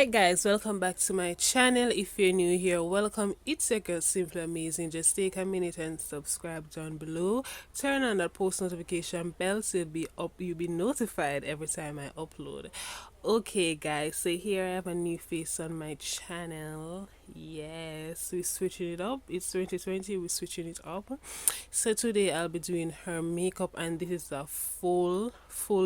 Alright guys, welcome back to my channel. If you're new here, welcome. It's your girl Simply Amazing. Just take a minute and subscribe down below. Turn on that post notification bell so you'll be notified every time I upload. Okay guys, so here I have a new face on my channel. Yes, we're switching it up. It's 2020, we're switching it up. So today I'll be doing her makeup, and this is a full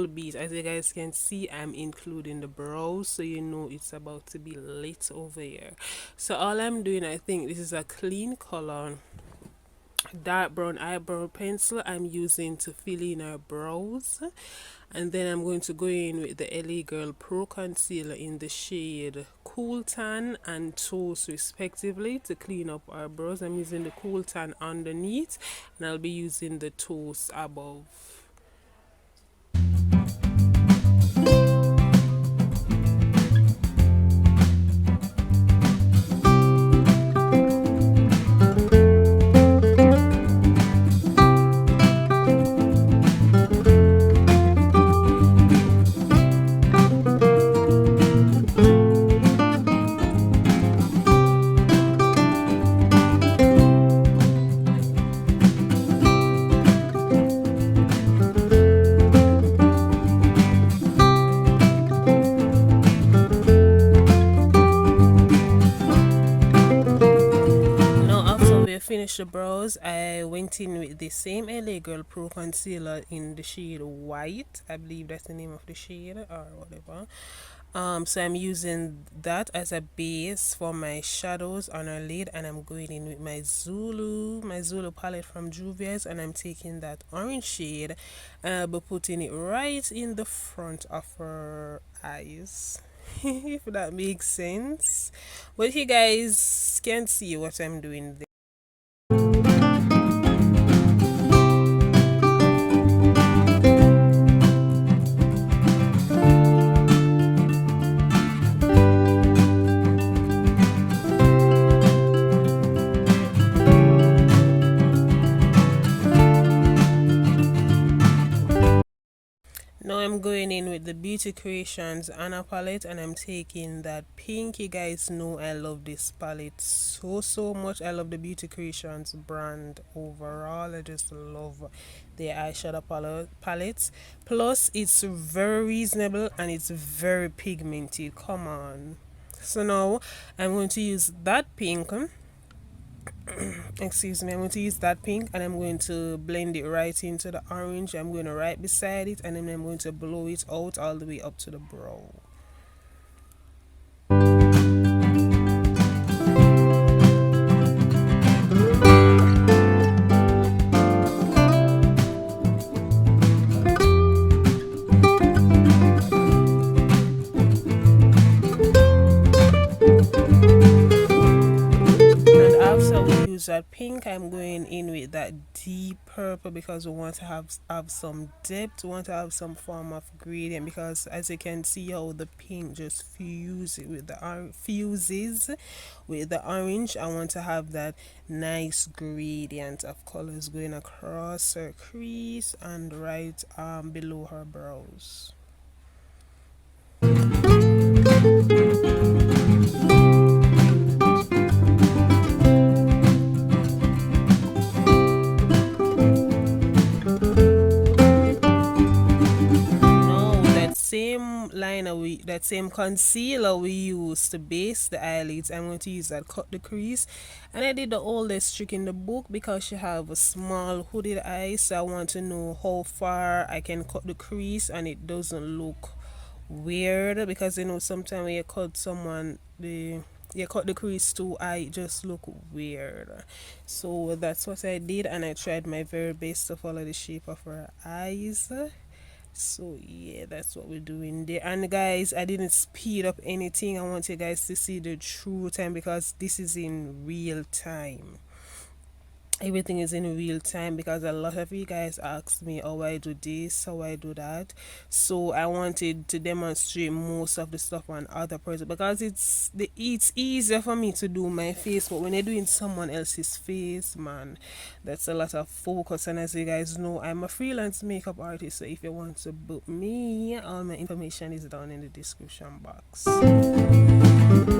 beat. As you guys can see, I'm including the brows, so you know it's about to be lit over here. So all I'm doing, I think this is a Kleancolor dark brown eyebrow pencil I'm using to fill in our brows, and then I'm going to go in with the LA Girl Pro Concealer in the shade Cool Tan and Toast respectively to clean up our brows. I'm using the Cool Tan underneath, and I'll be using the Toast above. Finish the brows, I went in with the same LA Girl Pro Concealer in the shade White. I believe that's the name of the shade or whatever. So I'm using that as a base for my shadows on her lid, and I'm going in with my Zulu palette from Juvia's, and I'm taking that orange shade and I'll be putting it right in the front of her eyes. If that makes sense. But you guys can see what I'm doing there. Now I'm going in with the Beauty Creations Anna palette, and I'm taking that pink. You guys know I love this palette so much. I love the Beauty Creations brand overall. I just love the eyeshadow palettes. Plus it's very reasonable and it's very pigmented. Come on. So now I'm going to use that pink. Excuse me, I'm going to use that pink, and I'm going to blend it right into the orange. I'm going to right beside it, and then I'm going to blow it out all the way up to the brow. That pink, I'm going in with that deep purple because we want to have some depth. We want to have some form of gradient, because as you can see how the pink just fuses with the orange. I want to have that nice gradient of colors going across her crease and right below her brows. That same concealer we use to base the eyelids, I'm going to use that cut the crease. And I did the oldest trick in the book because she have a small hooded eye, so I want to know how far I can cut the crease and it doesn't look weird, because you know sometimes when you cut someone you cut the crease too high, it just look weird. So that's what I did, and I tried my very best to follow the shape of her eyes. So yeah, that's what we're doing there. And guys, I didn't speed up anything. I want you guys to see the true time, because this is in real time. Everything is in real time, because a lot of you guys asked me how I do this, how I do that. So I wanted to demonstrate most of the stuff on other person, because it's easier for me to do my face, but when you're doing someone else's face, man, that's a lot of focus. And as you guys know, I'm a freelance makeup artist, so if you want to book me, all my information is down in the description box. So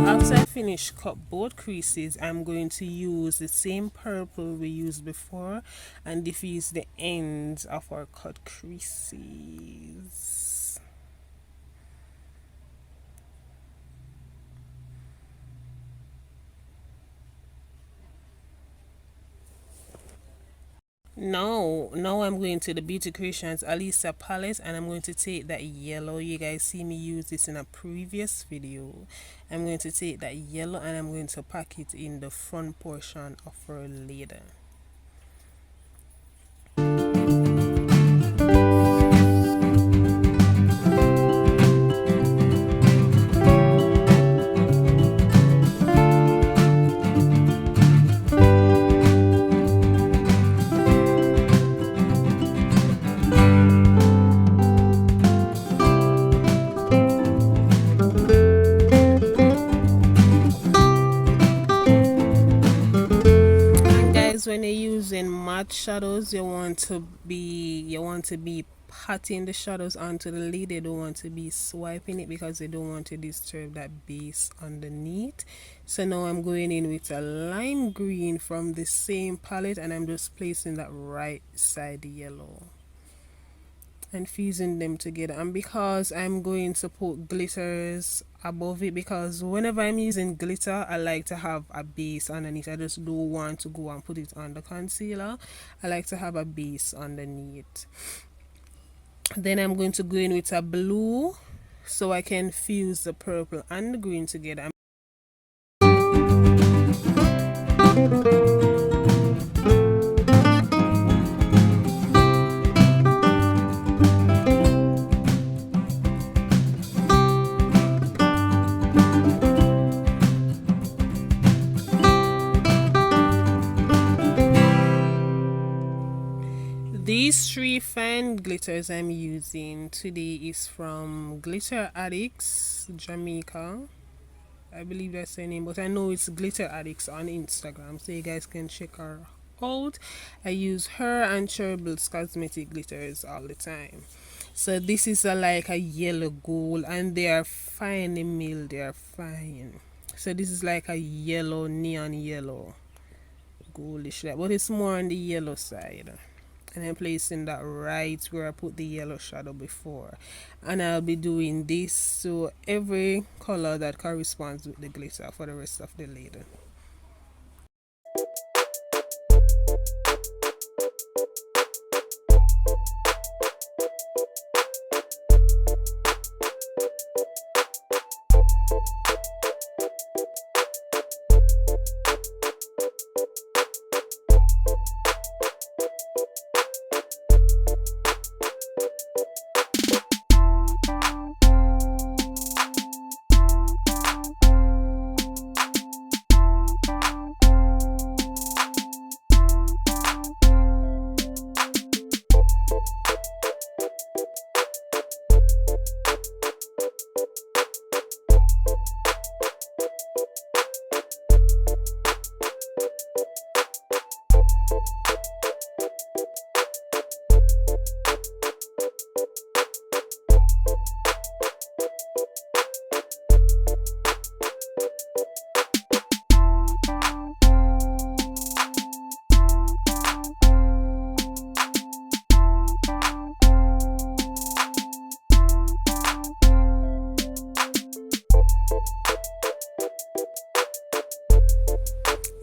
after I finish cut both creases, I'm going to use the same purple we used before and diffuse the ends of our cut creases. Now I'm going to the Beauty Creations Alicia palette, and I'm going to take that yellow. You guys see me use this in a previous video. I'm going to take that yellow and I'm going to pack it in the front portion of our lid. When you're using matte shadows, you want to be patting the shadows onto the lid. You don't want to be swiping it because you don't want to disturb that base underneath. So now I'm going in with a lime green from the same palette, and I'm just placing that right side yellow and fusing them together. And because I'm going to put glitters above it, because whenever I'm using glitter, I like to have a base underneath. I just don't want to go and put it on the concealer. I like to have a base underneath. Then I'm going to go in with a blue so I can fuse the purple and the green together. These three fan glitters I'm using today is from Glitter Addicts Jamaica. I believe that's her name, but I know it's Glitter Addicts on Instagram, so you guys can check her out. I use her and Cheryl's cosmetic glitters all the time. So this is like a yellow gold, and they are finely milled. They are fine. So this is like a yellow, neon yellow, goldish, but it's more on the yellow side. And I'm placing that right where I put the yellow shadow before, and I'll be doing this to every color that corresponds with the glitter for the rest of the lid.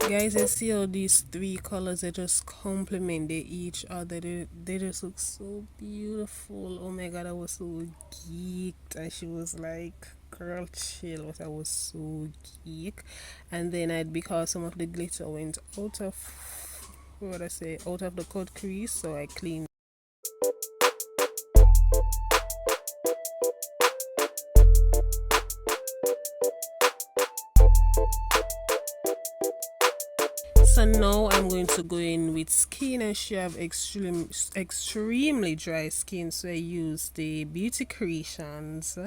Guys, I see all these three colors, they just complement each other. They just look so beautiful. Oh my god, I was so geeked, and she was like, girl chill, but I was so geek. And then because some of the glitter went out of, out of the cut crease, so I cleaned. So now I'm going to go in with skin, and she have extremely dry skin, so I use the Beauty Creations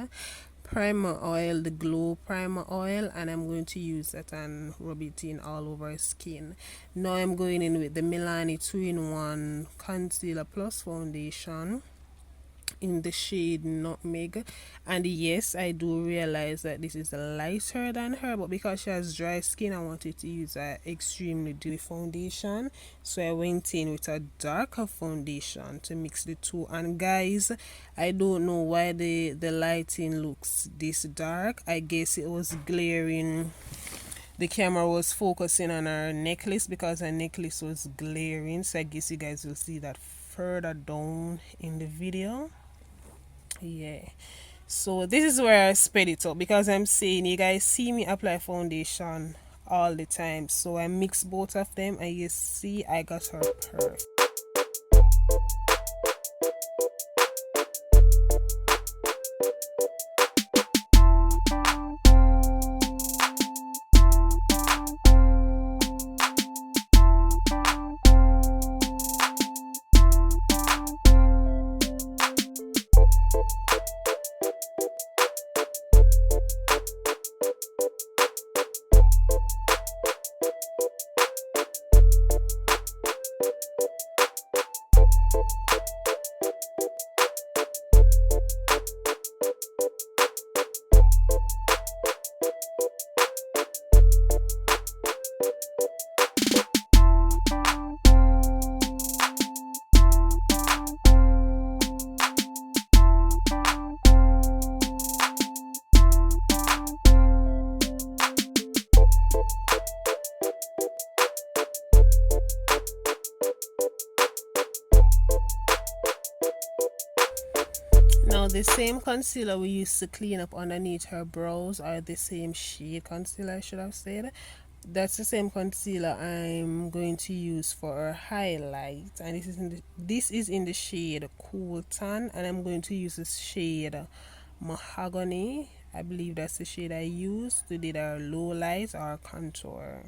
primer oil, the glow primer oil, and I'm going to use that and rub it in all over skin. Now I'm going in with the Milani 2-in-1 concealer plus foundation in the shade nutmeg. And yes, I do realize that this is lighter than her, but because she has dry skin, I wanted to use a extremely dewy foundation, so I went in with a darker foundation to mix the two. And guys, I don't know why the lighting looks this dark. I guess it was glaring, the camera was focusing on her necklace because her necklace was glaring, so I guess you guys will see that further down in the video. Yeah, so this is where I spread it up, because I'm saying you guys see me apply foundation all the time, so I mix both of them and you see I got her perfect. Now the same concealer we used to clean up underneath her brows, or the same shade concealer I should have said, that's the same concealer I'm going to use for her highlight, and this is in the shade Cool Tan, and I'm going to use this shade Mohagamy. I believe that's the shade I used to do our low light or contour.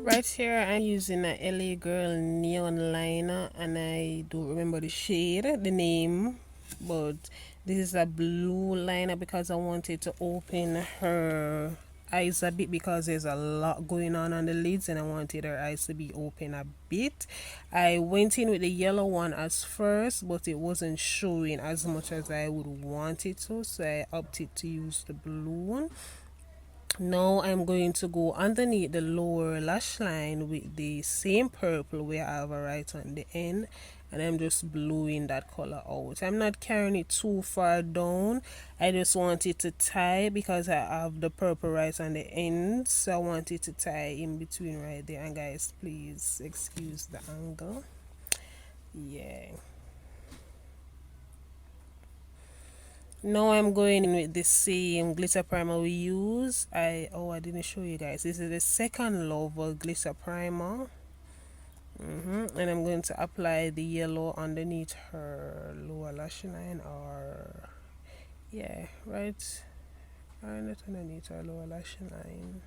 Right here I'm using a LA Girl neon liner, and I don't remember the shade, the name, but this is a blue liner because I wanted to open her eyes a bit, because there's a lot going on the lids and I wanted her eyes to be open a bit. I went in with the yellow one as first, but it wasn't showing as much as I would want it to, so I opted to use the blue one. Now I'm going to go underneath the lower lash line with the same purple we have right on the end, and I'm just blowing that color out. I'm not carrying it too far down. I just want it to tie because I have the purple right on the end, so I want it to tie in between right there. And guys, please excuse the angle. Yeah. Now I'm going in with the same glitter primer we use. I didn't show you guys. This is the Second Love glitter primer. And I'm going to apply the yellow underneath her lower lash line, or yeah, right underneath her lower lash line.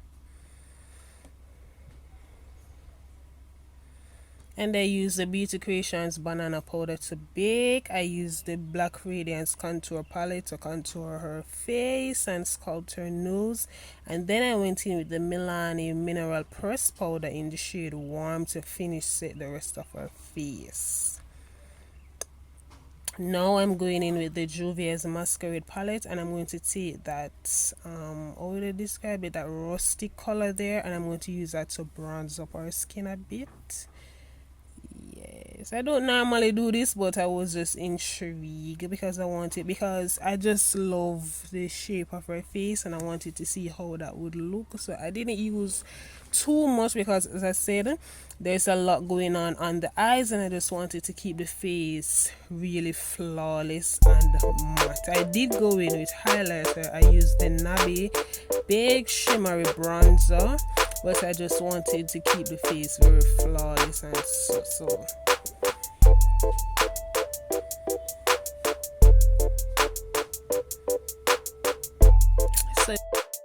And I use the Beauty Creations banana powder to bake. I use the Black Radiance contour palette to contour her face and sculpt her nose. And then I went in with the Milani mineral press powder in the shade Warm to finish set the rest of her face. Now I'm going in with the Juvia's Masquerade palette, and I'm going to take that, how would I describe it, that rusty color there, and I'm going to use that to bronze up our skin a bit. Yes, I don't normally do this, but I was just intrigued because I wanted, because I just love the shape of her face and I wanted to see how that would look. So I didn't use too much because, as I said, there's a lot going on the eyes, and I just wanted to keep the face really flawless and matte. I did go in with highlighter. I used the Nabi big shimmery bronzer, but I just wanted to keep the face very flawless and so. So